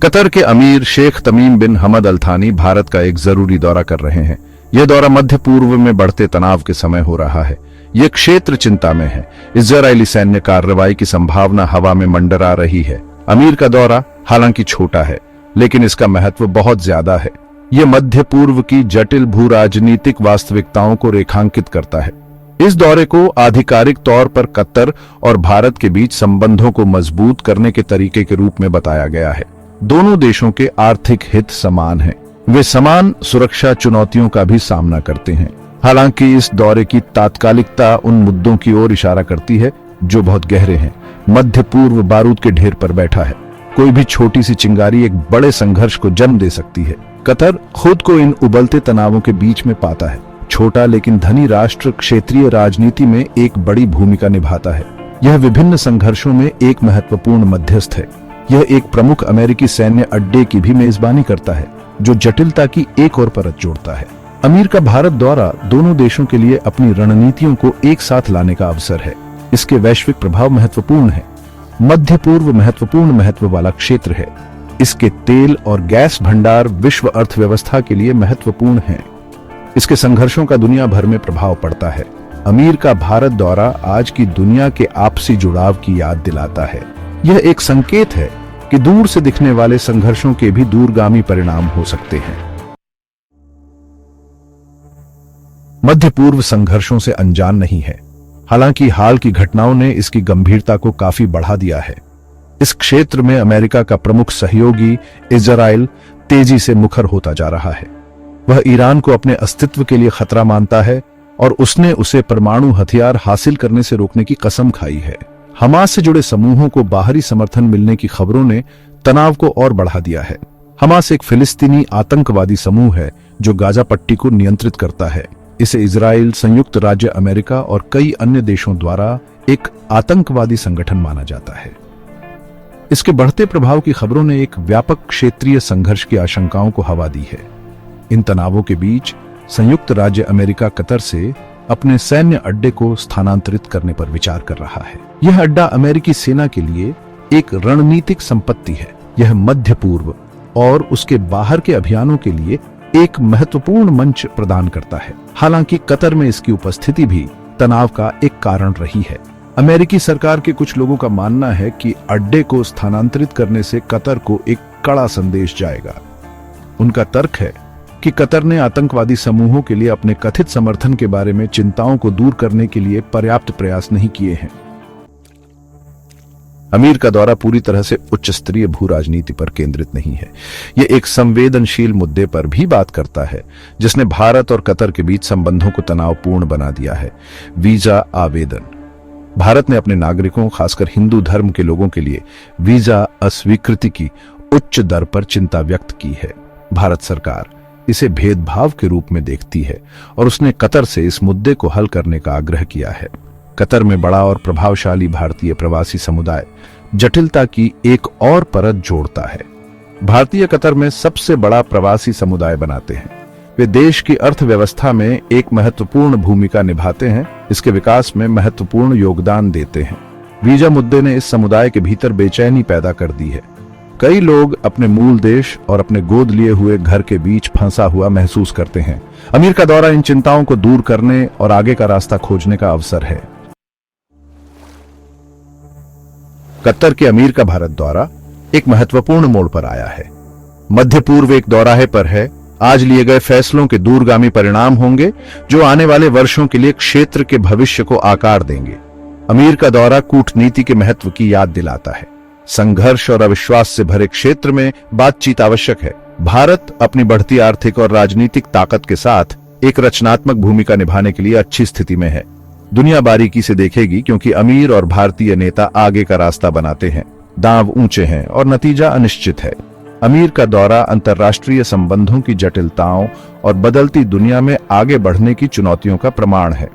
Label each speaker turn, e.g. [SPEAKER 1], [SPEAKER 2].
[SPEAKER 1] Qatar के अमीर शेख तमीम बिन हमद अल थानी भारत का एक जरूरी दौरा कर रहे हैं। यह दौरा मध्य पूर्व में बढ़ते तनाव के समय हो रहा है। यह क्षेत्र चिंता में है। इजरायली सैन्य कार्रवाई की संभावना हवा में मंडरा रही है। अमीर का दौरा हालांकि छोटा है, लेकिन इसका महत्व बहुत ज्यादा है। यह मध्य पूर्व की जटिल भू राजनीतिक वास्तविकताओं को रेखांकित करता है। इस दौरे को आधिकारिक तौर पर कतर और भारत के बीच संबंधों को मजबूत करने के तरीके के रूप में बताया गया है। दोनों देशों के आर्थिक हित समान हैं। वे समान सुरक्षा चुनौतियों का भी सामना करते हैं। हालांकि इस दौरे की तात्कालिकता उन मुद्दों की ओर इशारा करती है जो बहुत गहरे हैं। मध्य पूर्व बारूद के ढेर पर बैठा है। कोई भी छोटी सी चिंगारी एक बड़े संघर्ष को जन्म दे सकती है। कतर खुद को इन उबलते तनावों के बीच में पाता है। छोटा लेकिन धनी राष्ट्र क्षेत्रीय राजनीति में एक बड़ी भूमिका निभाता है। यह विभिन्न संघर्षों में एक महत्वपूर्ण मध्यस्थ है। यह एक प्रमुख अमेरिकी सैन्य अड्डे की भी मेजबानी करता है, जो जटिलता की एक और परत जोड़ता है। अमीर का भारत दौरा दोनों देशों के लिए अपनी रणनीतियों को एक साथ लाने का अवसर है। इसके वैश्विक प्रभाव महत्वपूर्ण है। मध्य पूर्व महत्वपूर्ण महत्व वाला क्षेत्र है। इसके तेल और गैस भंडार विश्व अर्थव्यवस्था के लिए महत्वपूर्ण हैं। इसके संघर्षों का दुनिया भर में प्रभाव पड़ता है। अमीर का भारत दौरा आज की दुनिया के आपसी जुड़ाव की याद दिलाता है। यह एक संकेत है कि दूर से दिखने वाले संघर्षों के भी दूरगामी परिणाम हो सकते हैं। मध्य पूर्व संघर्षों से अनजान नहीं है। हालांकि हाल की घटनाओं ने इसकी गंभीरता को काफी बढ़ा दिया है। इस क्षेत्र में अमेरिका का प्रमुख सहयोगी इजराइल तेजी से मुखर होता जा रहा है। वह ईरान को अपने अस्तित्व के लिए खतरा मानता है और उसने उसे परमाणु हथियार हासिल करने से रोकने की कसम खाई है। हमास से जुड़े समूहों को बाहरी समर्थन मिलने की खबरों ने तनाव को और बढ़ा दिया है। हमास एक फिलिस्तीनी आतंकवादी समूह है जो गाजा पट्टी को नियंत्रित करता है। इसे इजराइल, संयुक्त राज्य अमेरिका और कई अन्य देशों द्वारा एक आतंकवादी संगठन माना जाता है। इसके बढ़ते प्रभाव की खबरों ने एक व्यापक क्षेत्रीय संघर्ष की आशंकाओं को हवा दी है। इन तनावों के बीच संयुक्त राज्य अमेरिका कतर से अपने सैन्य अड्डे को स्थानांतरित करने पर विचार कर रहा है। यह अड्डा अमेरिकी सेना के लिए एक रणनीतिक संपत्ति है। यह मध्य पूर्व और उसके बाहर के अभियानों के लिए एक महत्वपूर्ण मंच प्रदान करता है। हालांकि कतर में इसकी उपस्थिति भी तनाव का एक कारण रही है। अमेरिकी सरकार के कुछ लोगों का मानना है कि अड्डे को स्थानांतरित करने से कतर को एक कड़ा संदेश जाएगा। उनका तर्क है कि कतर ने आतंकवादी समूहों के लिए अपने कथित समर्थन के बारे में चिंताओं को दूर करने के लिए पर्याप्त प्रयास नहीं किए हैं। अमीर का दौरा पूरी तरह से उच्च स्तरीय भू राजनीति पर केंद्रित नहीं है। यह एक संवेदनशील मुद्दे पर भी बात करता है, जिसने भारत और कतर के बीच संबंधों को तनावपूर्ण बना दिया है। वीजा आवेदन। भारत ने अपने नागरिकों, खासकर हिंदू धर्म के लोगों के लिए वीजा अस्वीकृति की उच्च दर पर चिंता व्यक्त की है। भारत सरकार इसे भेदभाव के रूप में देखती है और उसने कतर से इस मुद्दे को हल करने का आग्रह किया है। कतर में बड़ा और प्रभावशाली भारतीय प्रवासी समुदाय जटिलता की एक और परत जोड़ता है। भारतीय कतर में सबसे बड़ा प्रवासी समुदाय बनाते हैं। वे देश की अर्थव्यवस्था में एक महत्वपूर्ण भूमिका निभाते हैं, इसके विकास में महत्वपूर्ण योगदान देते हैं। वीजा मुद्दे ने इस समुदाय के भीतर बेचैनी पैदा कर दी है। कई लोग अपने मूल देश और अपने गोद लिए हुए घर के बीच फंसा हुआ महसूस करते हैं। अमीर का दौरा इन चिंताओं को दूर करने और आगे का रास्ता खोजने का अवसर है। कतर के अमीर का भारत दौरा एक महत्वपूर्ण मोड़ पर आया है। मध्य पूर्व एक दौराहे पर है। आज लिए गए फैसलों के दूरगामी परिणाम होंगे जो आने वाले वर्षों के लिए क्षेत्र के भविष्य को आकार देंगे। अमीर का दौरा कूटनीति के महत्व की याद दिलाता है। संघर्ष और अविश्वास से भरे क्षेत्र में बातचीत आवश्यक है। भारत अपनी बढ़ती आर्थिक और राजनीतिक ताकत के साथ एक रचनात्मक भूमिका निभाने के लिए अच्छी स्थिति में है। दुनिया बारीकी से देखेगी क्योंकि अमीर और भारतीय नेता आगे का रास्ता बनाते हैं। दांव ऊंचे हैं और नतीजा अनिश्चित है। अमीर का दौरा अंतर्राष्ट्रीय संबंधों की जटिलताओं और बदलती दुनिया में आगे बढ़ने की चुनौतियों का प्रमाण है।